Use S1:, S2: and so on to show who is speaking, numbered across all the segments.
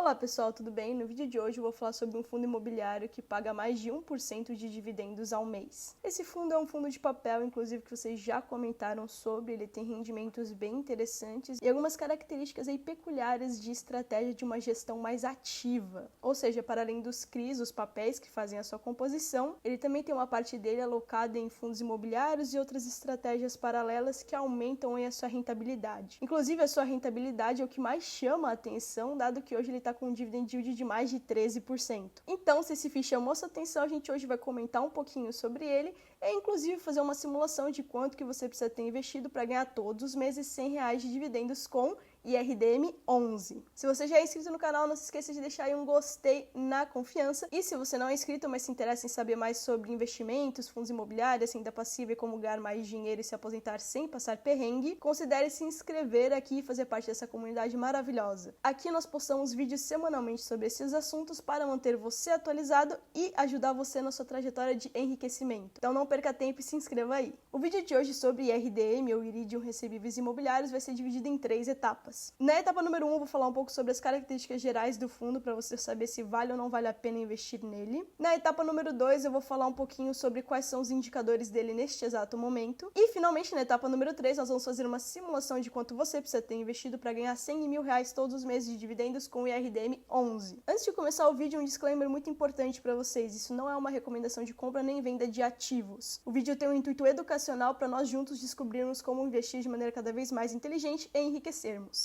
S1: Olá pessoal, tudo bem? No vídeo de hoje eu vou falar sobre um fundo imobiliário que paga mais de 1% de dividendos ao mês. Esse fundo é um fundo de papel, inclusive que vocês já comentaram sobre, ele tem rendimentos bem interessantes e algumas características aí peculiares de estratégia de uma gestão mais ativa. Ou seja, para além dos CRIs, os papéis que fazem a sua composição, ele também tem uma parte dele alocada em fundos imobiliários e outras estratégias paralelas que aumentam aí a sua rentabilidade. Inclusive a sua rentabilidade é o que mais chama a atenção, dado que hoje ele está com um dividend yield de mais de 13%. Então, se esse FII chamou sua atenção, a gente hoje vai comentar um pouquinho sobre ele e, inclusive, fazer uma simulação de quanto que você precisa ter investido para ganhar todos os meses R$100 de dividendos com IRDM 11. Se você já é inscrito no canal, não se esqueça de deixar aí um gostei na confiança. E se você não é inscrito, mas se interessa em saber mais sobre investimentos, fundos imobiliários, renda passiva e como ganhar mais dinheiro e se aposentar sem passar perrengue, considere se inscrever aqui e fazer parte dessa comunidade maravilhosa. Aqui nós postamos vídeos semanalmente sobre esses assuntos para manter você atualizado e ajudar você na sua trajetória de enriquecimento. Então não perca tempo e se inscreva aí. O vídeo de hoje sobre IRDM ou Iridium Recebíveis Imobiliários vai ser dividido em 3 etapas. Na etapa número 1, eu vou falar um pouco sobre as características gerais do fundo para você saber se vale ou não vale a pena investir nele. Na etapa número 2, eu vou falar um pouquinho sobre quais são os indicadores dele neste exato momento. E, finalmente, na etapa número 3, nós vamos fazer uma simulação de quanto você precisa ter investido para ganhar R$100 mil todos os meses de dividendos com o IRDM 11. Antes de começar o vídeo, um disclaimer muito importante para vocês. Isso não é uma recomendação de compra nem venda de ativos. O vídeo tem um intuito educacional para nós juntos descobrirmos como investir de maneira cada vez mais inteligente e enriquecermos.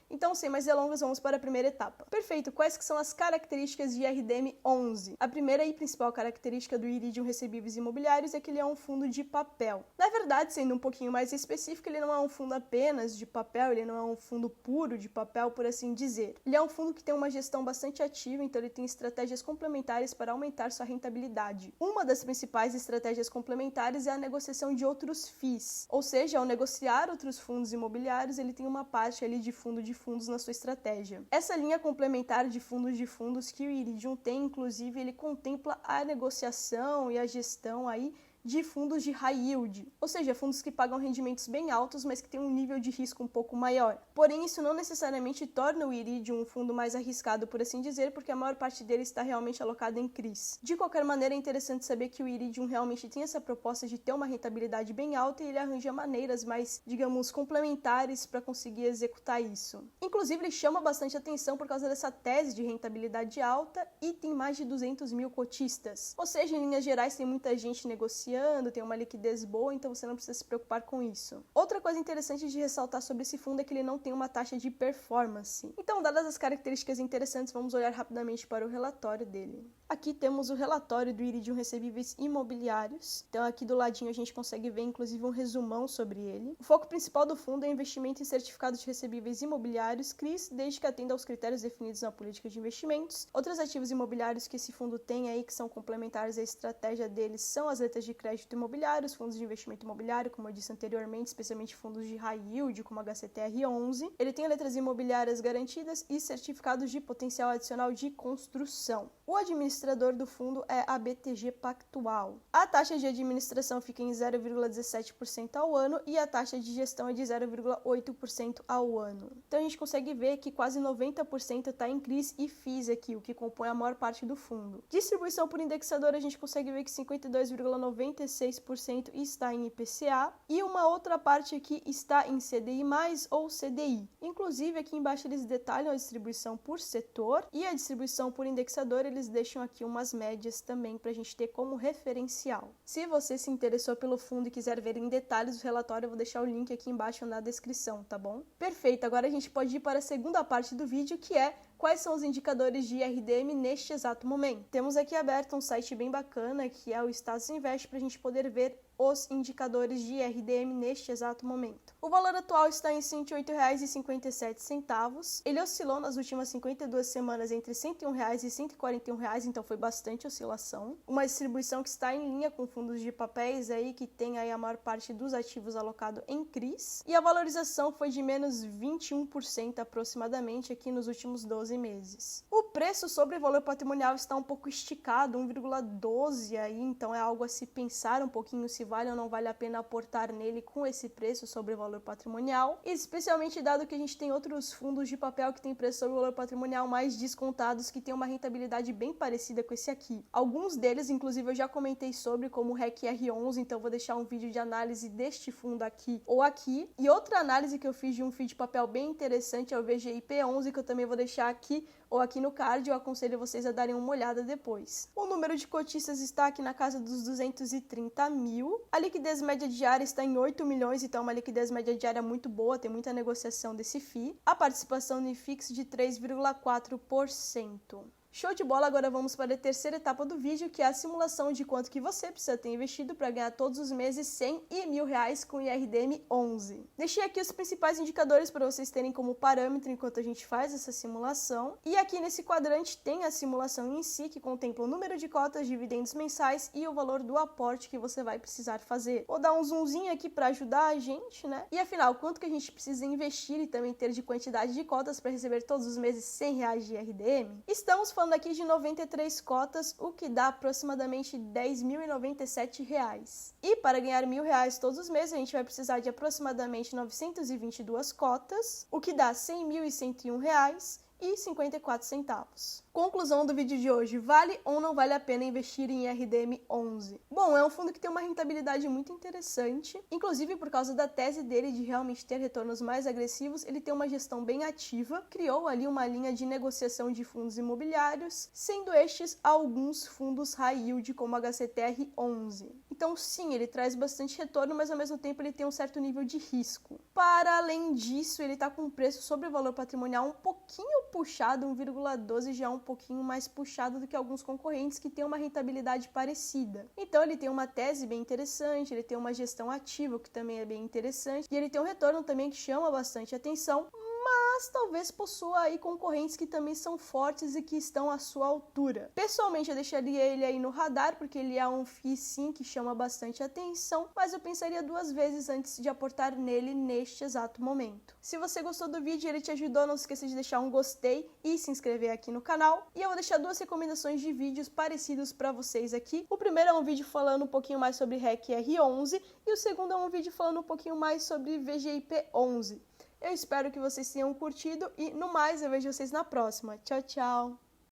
S1: Então, sem mais delongas, vamos para a primeira etapa. Perfeito, quais que são as características de IRDM 11? A primeira e principal característica do Iridium Recebíveis Imobiliários é que ele é um fundo de papel. Na verdade, sendo um pouquinho mais específico, ele não é um fundo apenas de papel, ele não é um fundo puro de papel, por assim dizer. Ele é um fundo que tem uma gestão bastante ativa, então ele tem estratégias complementares para aumentar sua rentabilidade. Uma das principais estratégias complementares é a negociação de outros FIIs, ou seja, ao negociar outros fundos imobiliários, ele tem uma parte ali de fundos na sua estratégia. Essa linha complementar de fundos que o Iridium tem, inclusive, ele contempla a negociação e a gestão aí de fundos de high yield, ou seja, fundos que pagam rendimentos bem altos, mas que têm um nível de risco um pouco maior. Porém, isso não necessariamente torna o Iridium um fundo mais arriscado, por assim dizer, porque a maior parte dele está realmente alocada em CRIs. De qualquer maneira, é interessante saber que o Iridium realmente tem essa proposta de ter uma rentabilidade bem alta e ele arranja maneiras mais, digamos, complementares para conseguir executar isso. Inclusive, ele chama bastante atenção por causa dessa tese de rentabilidade alta e tem mais de 200 mil cotistas. Ou seja, em linhas gerais, tem muita gente negociando, tem uma liquidez boa, então você não precisa se preocupar com isso. Outra coisa interessante de ressaltar sobre esse fundo é que ele não tem uma taxa de performance. Então, dadas as características interessantes, vamos olhar rapidamente para o relatório dele. Aqui temos o relatório do Iridium Recebíveis Imobiliários. Então, aqui do ladinho a gente consegue ver, inclusive, um resumão sobre ele. O foco principal do fundo é investimento em certificados de recebíveis imobiliários, CRIs, desde que atenda aos critérios definidos na política de investimentos. Outros ativos imobiliários que esse fundo tem aí, que são complementares à estratégia deles, são as letras de crédito imobiliário, os fundos de investimento imobiliário, como eu disse anteriormente, especialmente fundos de high yield, como HCTR 11. Ele tem letras imobiliárias garantidas e certificados de potencial adicional de construção. O administrador do fundo é a BTG Pactual. A taxa de administração fica em 0,17% ao ano e a taxa de gestão é de 0,8% ao ano. Então a gente consegue ver que quase 90% está em CRIs e FIIs aqui, o que compõe a maior parte do fundo. Distribuição por indexador, a gente consegue ver que 52,96% está em IPCA e uma outra parte aqui está em CDI+, ou CDI. Inclusive, aqui embaixo eles detalham a distribuição por setor e a distribuição por indexador, eles deixam aqui umas médias também para a gente ter como referencial. Se você se interessou pelo fundo e quiser ver em detalhes o relatório, eu vou deixar o link aqui embaixo na descrição, tá bom? Perfeito, agora a gente pode ir para a segunda parte do vídeo, que é quais são os indicadores de IRDM neste exato momento. Temos aqui aberto um site bem bacana, que é o Status Invest, para a gente poder ver os indicadores de IRDM neste exato momento. O valor atual está em R$ 108,57. Ele oscilou nas últimas 52 semanas entre R$ 101 e R$ 141, então foi bastante oscilação. Uma distribuição que está em linha com fundos de papéis aí, que tem aí a maior parte dos ativos alocado em CRIs. E a valorização foi de menos 21% aproximadamente aqui nos últimos 12 meses. O preço sobre valor patrimonial está um pouco esticado, 1,12 aí, então é algo a se pensar um pouquinho se vale ou não vale a pena aportar nele com esse preço sobre valor patrimonial, especialmente dado que a gente tem outros fundos de papel que tem preço sobre valor patrimonial mais descontados, que tem uma rentabilidade bem parecida com esse aqui. Alguns deles, inclusive, eu já comentei sobre, como o REC R11, então vou deixar um vídeo de análise deste fundo aqui ou aqui. E outra análise que eu fiz de um FII de papel bem interessante é o VGIP11, que eu também vou deixar aqui ou aqui no card, eu aconselho vocês a darem uma olhada depois. O número de cotistas está aqui na casa dos 230 mil. A liquidez média diária está em 8 milhões, então é uma liquidez média diária muito boa, tem muita negociação desse FII. A participação no IFIX de 3,4%. Show de bola, agora vamos para a terceira etapa do vídeo, que é a simulação de quanto que você precisa ter investido para ganhar todos os meses 100 e R$1.000 com IRDM 11. Deixei aqui os principais indicadores para vocês terem como parâmetro enquanto a gente faz essa simulação. E aqui nesse quadrante tem a simulação em si, que contempla o número de cotas, dividendos mensais e o valor do aporte que você vai precisar fazer. Vou dar um zoomzinho aqui para ajudar a gente, né? E afinal, quanto que a gente precisa investir e também ter de quantidade de cotas para receber todos os meses R$100 de IRDM? Estamos falando aqui de 93 cotas, o que dá aproximadamente R$10.097. E para ganhar R$1.000 todos os meses, a gente vai precisar de aproximadamente 922 cotas, o que dá R$100.101,54. Conclusão do vídeo de hoje: vale ou não vale a pena investir em RDM 11? Bom, é um fundo que tem uma rentabilidade muito interessante, inclusive por causa da tese dele de realmente ter retornos mais agressivos. Ele tem uma gestão bem ativa, criou ali uma linha de negociação de fundos imobiliários, sendo estes alguns fundos high yield como HCTR 11. Então sim, ele traz bastante retorno, mas ao mesmo tempo ele tem um certo nível de risco. Para além disso, ele está com um preço sobre o valor patrimonial um pouquinho puxado, 1,12 já é um pouquinho mais puxado do que alguns concorrentes que têm uma rentabilidade parecida. Então ele tem uma tese bem interessante, ele tem uma gestão ativa que também é bem interessante, e ele tem um retorno também que chama bastante atenção, mas talvez possua aí concorrentes que também são fortes e que estão à sua altura. Pessoalmente eu deixaria ele aí no radar, porque ele é um FII sim que chama bastante atenção, mas eu pensaria duas vezes antes de aportar nele neste exato momento. Se você gostou do vídeo e ele te ajudou, não se esqueça de deixar um gostei e se inscrever aqui no canal. E eu vou deixar duas recomendações de vídeos parecidos para vocês aqui. O primeiro é um vídeo falando um pouquinho mais sobre REC R11 e o segundo é um vídeo falando um pouquinho mais sobre VGIP 11. Eu espero que vocês tenham curtido e, no mais, eu vejo vocês na próxima. Tchau, tchau!